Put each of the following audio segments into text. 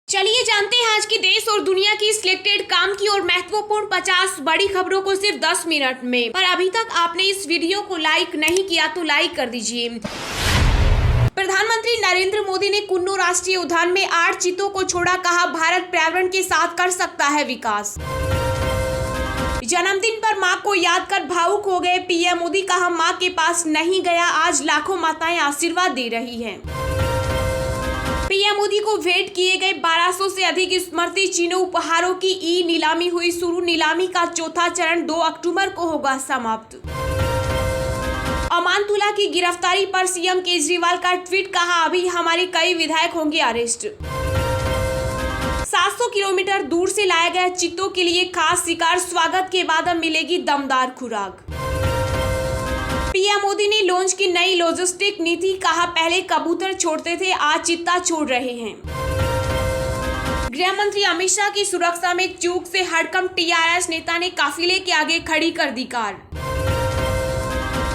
चलिए जानते हैं आज की देश और दुनिया की सिलेक्टेड काम की और महत्वपूर्ण 50 बड़ी खबरों को सिर्फ 10 मिनट में। पर अभी तक आपने इस वीडियो को लाइक नहीं किया तो लाइक कर दीजिए। प्रधानमंत्री नरेंद्र मोदी ने कुन्नू राष्ट्रीय उद्यान में 8 चीतों को छोड़ा, कहा भारत पर्यावरण के साथ कर सकता है विकास। जन्मदिन पर मां को याद कर भावुक हो गए पीएम मोदी, कहा मां के पास नहीं गया, आज लाखों माताएं आशीर्वाद दे रही हैं। पीएम मोदी को भेंट किए गए 1200 से अधिक स्मृति चिन्ह उपहारों की ई नीलामी हुई शुरू। नीलामी का चौथा चरण 2 अक्टूबर को होगा समाप्त। अमानतुल्ला की गिरफ्तारी पर सीएम केजरीवाल का ट्वीट, कहा अभी हमारे कई विधायक होंगे अरेस्ट। 700 किलोमीटर दूर से लाया गया चीतों के लिए खास शिकार, स्वागत के बाद अब मिलेगी दमदार खुराक। पीएम मोदी ने लॉन्च की नई लॉजिस्टिक नीति, कहा पहले कबूतर छोड़ते थे, आज चित्ता छोड़ रहे हैं। गृह मंत्री अमित शाह की सुरक्षा में चूक से हड़कंप, टीआरएस नेता ने काफिले के आगे खड़ी कर दी कार।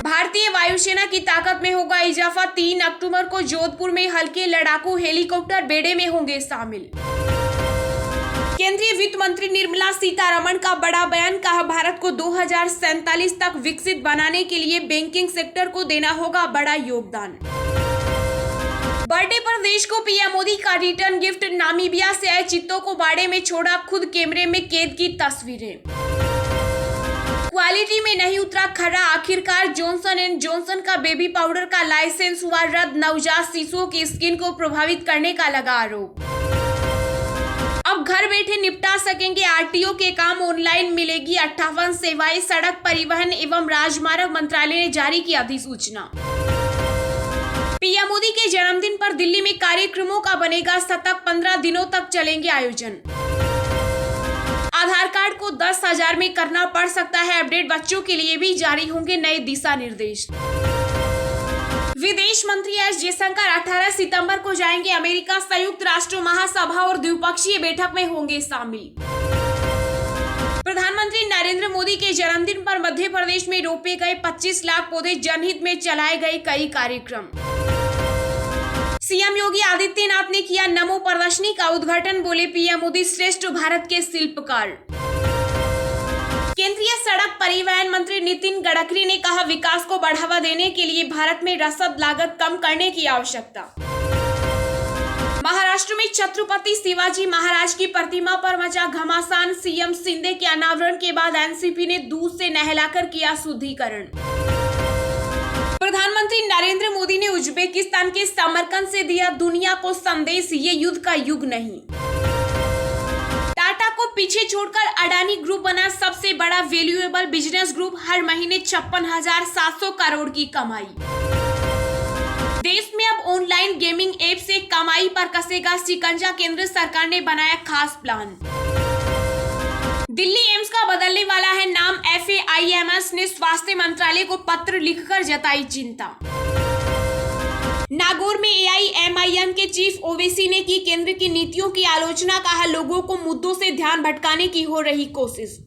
भारतीय वायुसेना की ताकत में होगा इजाफा, 3 अक्टूबर को जोधपुर में हल्के लड़ाकू हेलीकॉप्टर बेड़े में होंगे शामिल। केंद्रीय वित्त मंत्री निर्मला सीतारमण का बड़ा बयान, कहा भारत को 2047 तक विकसित बनाने के लिए बैंकिंग सेक्टर को देना होगा बड़ा योगदान। बर्थडे पर देश को पीएम मोदी का रिटर्न गिफ्ट, नामीबिया से आए चीतों को बाड़े में छोड़ा, खुद कैमरे में कैद की तस्वीरें। क्वालिटी में नहीं उतरा खरा, आखिरकार जॉनसन एंड जॉनसन का बेबी पाउडर का लाइसेंस हुआ रद्द, नवजात शिशुओं की स्किन को प्रभावित करने का लगा आरोप। अब घर बैठे निपटा सकेंगे आरटीओ के काम, ऑनलाइन मिलेगी 58 सेवाएं, सड़क परिवहन एवं राजमार्ग मंत्रालय ने जारी की अधिसूचना। पीएम मोदी के जन्मदिन पर दिल्ली में कार्यक्रमों का बनेगा शतक, 15 दिनों तक चलेंगे आयोजन। आधार कार्ड को 10,000 में करना पड़ सकता है अपडेट, बच्चों के लिए भी जारी होंगे नए दिशा निर्देश। विदेश मंत्री एस जयशंकर 18 सितंबर को जाएंगे अमेरिका, संयुक्त राष्ट्र महासभा और द्विपक्षीय बैठक में होंगे शामिल। प्रधानमंत्री नरेंद्र मोदी के जन्मदिन पर मध्य प्रदेश में रोपे गए 25 लाख पौधे, जनहित में चलाए गए कई कार्यक्रम। सीएम योगी आदित्यनाथ ने किया नमो प्रदर्शनी का उद्घाटन, बोले पीएम मोदी श्रेष्ठ भारत के शिल्पकार। केंद्रीय सड़क परिवहन मंत्री नितिन गडकरी ने कहा विकास को बढ़ावा देने के लिए भारत में रसद लागत कम करने की आवश्यकता। महाराष्ट्र में छत्रपति शिवाजी महाराज की प्रतिमा पर मचा घमासान, सीएम शिंदे के अनावरण के बाद एनसीपी ने दूध से नहलाकर किया शुद्धिकरण। प्रधानमंत्री नरेंद्र मोदी ने उज्बेकिस्तान के समरकंद से दिया दुनिया को संदेश, ये युद्ध का युग नहीं। टाटा को पीछे छोड़कर अडानी ग्रुप बना सबसे बड़ा वैल्यूएबल बिजनेस ग्रुप, हर महीने 56,700 करोड़ की कमाई। देश में अब ऑनलाइन गेमिंग ऐप से कमाई पर कसेगा शिकंजा, केंद्र सरकार ने बनाया खास प्लान। दिल्ली एम्स का बदलने वाला है नाम, FAIMS ने स्वास्थ्य मंत्रालय को पत्र लिखकर जताई चिंता। नागौर में AIMIM के चीफ ओवैसी ने की केंद्र की नीतियों की आलोचना, कहा लोगों को मुद्दों से ध्यान भटकाने की हो रही कोशिश।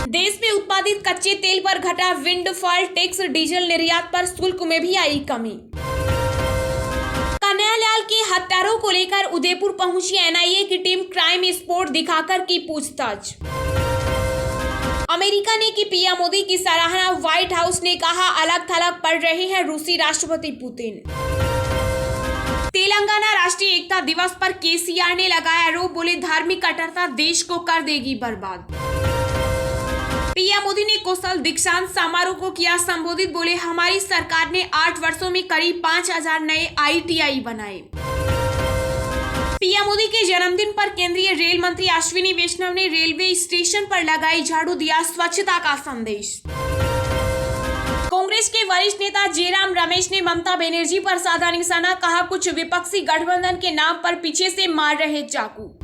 देश में उत्पादित कच्चे तेल पर घटा विंडफॉल टैक्स, डीजल निर्यात पर शुल्क में भी आई कमी। कन्हैयालाल के हत्यारों को लेकर उदयपुर पहुंची NIA की टीम, क्राइम स्पॉट दिखाकर की पूछताछ। अमेरिका ने की पीएम मोदी की सराहना, व्हाइट हाउस ने कहा अलग थलग पड़ रहे हैं रूसी राष्ट्रपति पुतिन। तेलंगाना राष्ट्रीय एकता दिवस पर केसीआर ने लगाया आरोप, बोले धार्मिक कट्टरता देश को कर देगी बर्बाद। पीएम मोदी ने कौशल दीक्षांत समारोह को किया संबोधित, बोले हमारी सरकार ने 8 वर्षों में करीब 5,000 नए ITI बनाए। पीएम मोदी के जन्मदिन पर केंद्रीय रेल मंत्री अश्विनी वैष्णव ने रेलवे स्टेशन पर लगाई झाड़ू, दिया स्वच्छता का संदेश। कांग्रेस के वरिष्ठ नेता जयराम रमेश ने ममता बनर्जी पर साधा निशाना, कहा कुछ विपक्षी गठबंधन के नाम पर पीछे से मार रहे चाकू।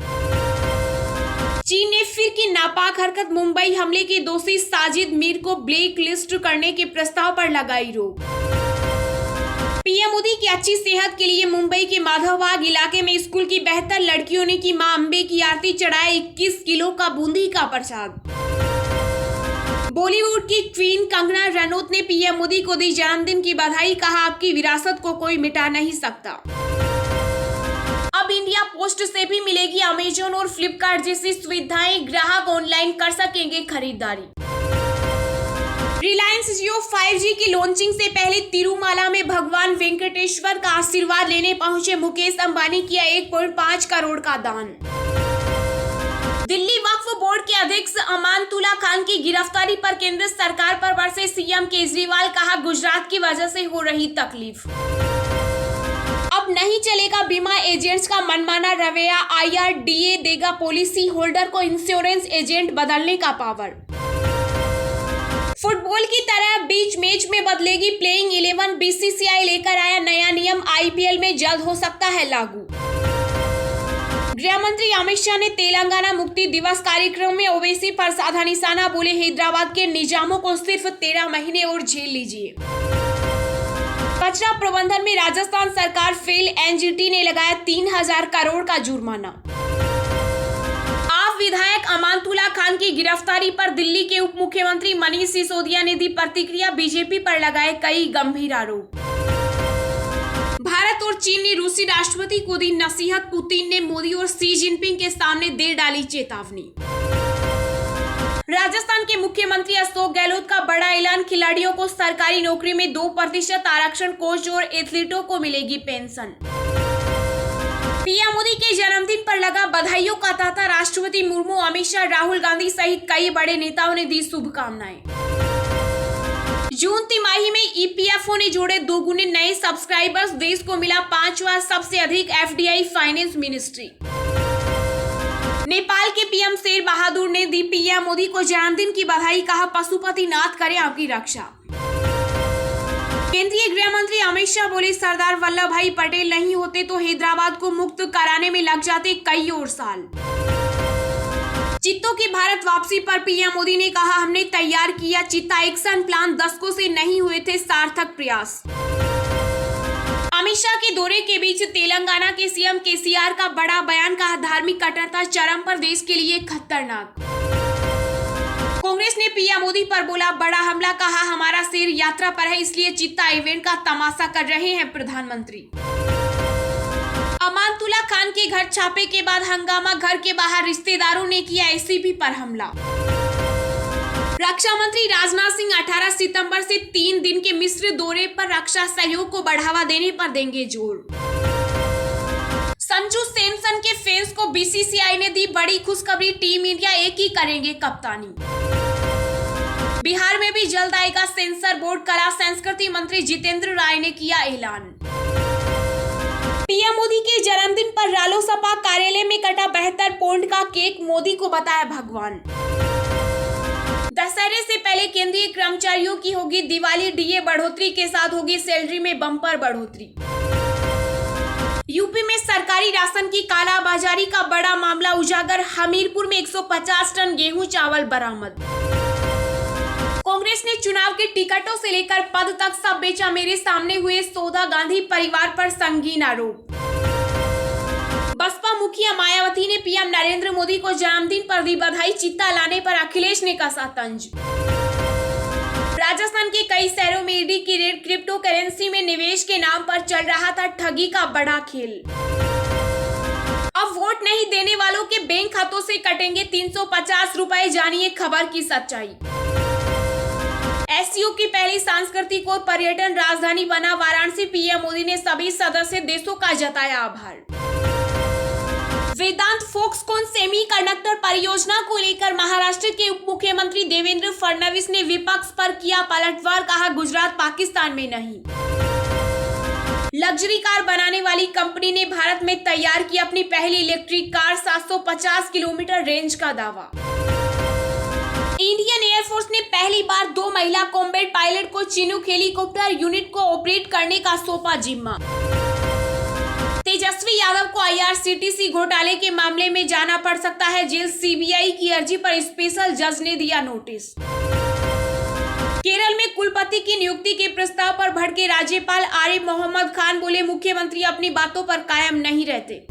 चीन ने फिर की नापाक हरकत, मुंबई हमले के दोषी साजिद मीर को ब्लैक लिस्ट करने के प्रस्ताव पर लगाई रोक। पीएम मोदी की अच्छी सेहत के लिए मुंबई के माधवबाग इलाके में स्कूल की बेहतर लड़कियों ने की मां अंबे की आरती, चढ़ाया 21 किलो का बूंदी का प्रसाद। बॉलीवुड की क्वीन कंगना रनौत ने पीएम मोदी को दी जन्मदिन की बधाई, कहा आपकी विरासत को कोई मिटा नहीं सकता। अब इंडिया इंडिया पोस्ट से भी मिलेगी अमेजन और फ्लिपकार्ट जैसी सुविधाएं, ग्राहक ऑनलाइन कर सकेंगे खरीदारी। रिलायंस जियो 5G की लॉन्चिंग से पहले तिरुमाला में भगवान वेंकटेश्वर का आशीर्वाद लेने पहुंचे मुकेश अंबानी, किया 1.5 करोड़ का दान। दिल्ली वक्फ बोर्ड के अध्यक्ष अमानतुल्ला खान की गिरफ्तारी पर केंद्र सरकार पर बरसे सीएम केजरीवाल, कहा गुजरात की वजह से हो रही तकलीफ। अब नहीं चलेगा बीमा एजेंट्स का मनमाना रवैया, IRDA देगा पॉलिसी होल्डर को इंश्योरेंस एजेंट बदलने का पावर। फुटबॉल की तरह बीच मैच में बदलेगी प्लेइंग 11, BCCI लेकर आया नया नियम, IPL में जल्द हो सकता है लागू। गृह मंत्री अमित शाह ने तेलंगाना मुक्ति दिवस कार्यक्रम में ओवैसी पर साधा निशाना, बोले हैदराबाद के निजामों को सिर्फ 13 महीने और झेल लीजिए। कचरा प्रबंधन में राजस्थान सरकार फेल, NGT ने लगाया 3000 करोड़ का जुर्माना। आप विधायक अमानतुल्ला खान की गिरफ्तारी पर दिल्ली के उप मुख्यमंत्री मनीष सिसोदिया ने दी प्रतिक्रिया, बीजेपी पर लगाए कई गंभीर आरोप। भारत और चीन ने रूसी राष्ट्रपति को दी नसीहत, पुतिन ने मोदी और शी जिनपिंग के सामने दे डाली चेतावनी। राजस्थान के मुख्यमंत्री अशोक गहलोत का बड़ा ऐलान, खिलाड़ियों को सरकारी नौकरी में 2% आरक्षण, कोच और एथलीटों को मिलेगी पेंशन। पीएम मोदी के जन्मदिन पर लगा बधाइयों का तांता, राष्ट्रपति मुर्मू, अमित शाह, राहुल गांधी सहित कई बड़े नेताओं ने दी शुभकामनाएं। जून तिमाही में EPFO ने जोड़े 2 गुने नए सब्सक्राइबर्स, देश को मिला 5वां सबसे अधिक FDI फाइनेंस मिनिस्ट्री। नेपाल के PM शेर बहादुर ने दी पीएम मोदी को जन्मदिन की बधाई, कहा पशुपतिनाथ करे आपकी रक्षा। केंद्रीय गृह मंत्री अमित शाह बोले सरदार वल्लभ भाई पटेल नहीं होते तो हैदराबाद को मुक्त कराने में लग जाते कई और साल। चित्तों की भारत वापसी पर पीएम मोदी ने कहा हमने तैयार किया चित्ता एक्शन प्लान, दशकों से नहीं हुए थे सार्थक प्रयास। अमित शाह के दौरे के बीच तेलंगाना के सीएम केसीआर का बड़ा बयान, कहा धार्मिक कट्टरता चरम पर, देश के लिए खतरनाक। कांग्रेस ने पीएम मोदी पर बोला बड़ा हमला, कहा हमारा शेर यात्रा पर है इसलिए चित्ता इवेंट का तमाशा कर रहे हैं प्रधानमंत्री। अमानतुल्ला खान के घर छापे के बाद हंगामा, घर के बाहर रिश्तेदारों ने किया एसीपी पर हमला। रक्षा मंत्री राजनाथ सिंह 18 सितंबर से 3 दिन के मिस्र दौरे पर रक्षा सहयोग को बढ़ावा देने पर देंगे जोर। संजू सैमसन के फैंस को BCCI ने दी बड़ी खुशखबरी, टीम इंडिया एक ही करेंगे कप्तानी। बिहार में भी जल्द आएगा सेंसर बोर्ड, कला संस्कृति मंत्री जितेंद्र राय ने किया ऐलान। पीएम मोदी के जन्मदिन पर रालोसपा कार्यालय में कटा 72 पौंड का केक, मोदी को बताया भगवान। दशहरे से पहले केंद्रीय कर्मचारियों की होगी दिवाली, DA बढ़ोतरी के साथ होगी सैलरी में बम्पर बढ़ोतरी। यूपी में सरकारी राशन की कालाबाजारी का बड़ा मामला उजागर, हमीरपुर में 150 टन गेहूं चावल बरामद। कांग्रेस ने चुनाव के टिकटों से लेकर पद तक सब बेचा, मेरे सामने हुए सौदा, गांधी परिवार पर संगीन आरोप। बसपा मुखिया मायावती ने पीएम नरेंद्र मोदी को जन्मदिन पर दी बधाई, चित्ता लाने पर अखिलेश ने कसा तंज। राजस्थान के कई शहरों में ईडी की रेड, क्रिप्टो करेंसी में निवेश के नाम पर चल रहा था ठगी का बड़ा खेल। अब वोट नहीं देने वालों के बैंक खातों से कटेंगे 350 रुपए, जानिए खबर की सच्चाई। SCO की पहली सांस्कृतिक और पर्यटन राजधानी बना वाराणसी, पीएम मोदी ने सभी सदस्य देशों का जताया आभार। वेदांत फॉक्सकॉन सेमीकंडक्टर परियोजना को लेकर महाराष्ट्र के उप मुख्यमंत्री देवेंद्र फडणवीस ने विपक्ष पर किया पलटवार, कहा गुजरात पाकिस्तान में नहीं। लग्जरी कार बनाने वाली कंपनी ने भारत में तैयार की अपनी पहली इलेक्ट्रिक कार, 750 किलोमीटर रेंज का दावा। इंडियन एयरफोर्स ने पहली बार 2 महिला कॉम्बैट पायलट को चिनूक हेलीकॉप्टर यूनिट को ऑपरेट करने का सौंपा जिम्मा। तेजस्वी यादव को IRCTC घोटाले के मामले में जाना पड़ सकता है जेल, CBI की अर्जी पर स्पेशल जज ने दिया नोटिस। केरल में कुलपति की नियुक्ति के प्रस्ताव पर भड़के राज्यपाल आरिफ मोहम्मद खान, बोले मुख्यमंत्री अपनी बातों पर कायम नहीं रहते।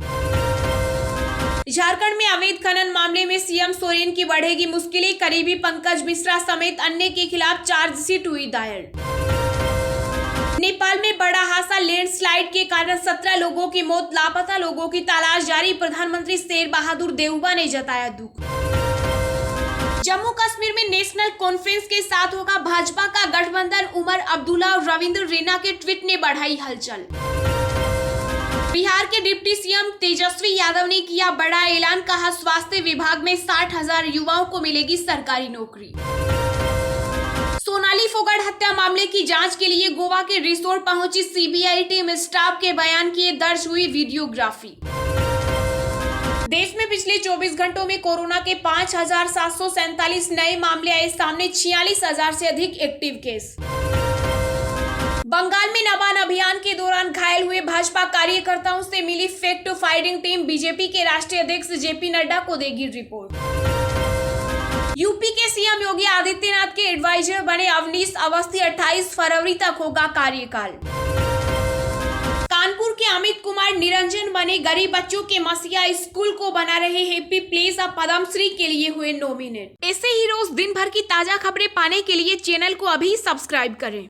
झारखंड में अवैध खनन मामले में सीएम सोरेन की बढ़ेगी मुश्किलें, करीबी पंकज मिश्रा समेत अन्य के खिलाफ चार्जशीट हुई दायर। नेपाल में बड़ा हादसा, लैंडस्लाइड के कारण 17 लोगों की मौत, लापता लोगों की तलाश जारी। प्रधानमंत्री शेर बहादुर देउबा ने जताया दुख। जम्मू कश्मीर में नेशनल कॉन्फ्रेंस के साथ होगा भाजपा का गठबंधन, उमर अब्दुल्ला और रविंद्र रैना के ट्वीट ने बढ़ाई हलचल। बिहार के डिप्टी सीएम तेजस्वी यादव ने किया बड़ा ऐलान, कहा स्वास्थ्य विभाग में 60,000 युवाओं को मिलेगी सरकारी नौकरी। सोनाली फोगाट हत्या मामले की जांच के लिए गोवा के रिसोर्ट पहुंची सीबीआई टीम, स्टाफ के बयान किए दर्ज हुई वीडियोग्राफी। देश में पिछले 24 घंटों में कोरोना के 5,747 नए मामले आए सामने, 46,000 से अधिक एक्टिव केस। बंगाल में नबान अभियान के दौरान घायल हुए भाजपा कार्यकर्ताओं से मिली फैक्ट फाइंडिंग टीम, बीजेपी के राष्ट्रीय अध्यक्ष जेपी नड्डा को देगी रिपोर्ट। यूपी के सीएम योगी आदित्यनाथ के एडवाइजर बने अवनीश अवस्थी, 28 फरवरी तक होगा कार्यकाल। कानपुर के अमित कुमार निरंजन बने गरीब बच्चों के मसीहा, स्कूल को बना रहे हैप्पी प्लेस, अब पद्मश्री के लिए हुए नॉमिनेट। ऐसे ही रोज दिन भर की ताजा खबरें पाने के लिए चैनल को अभी सब्सक्राइब करें।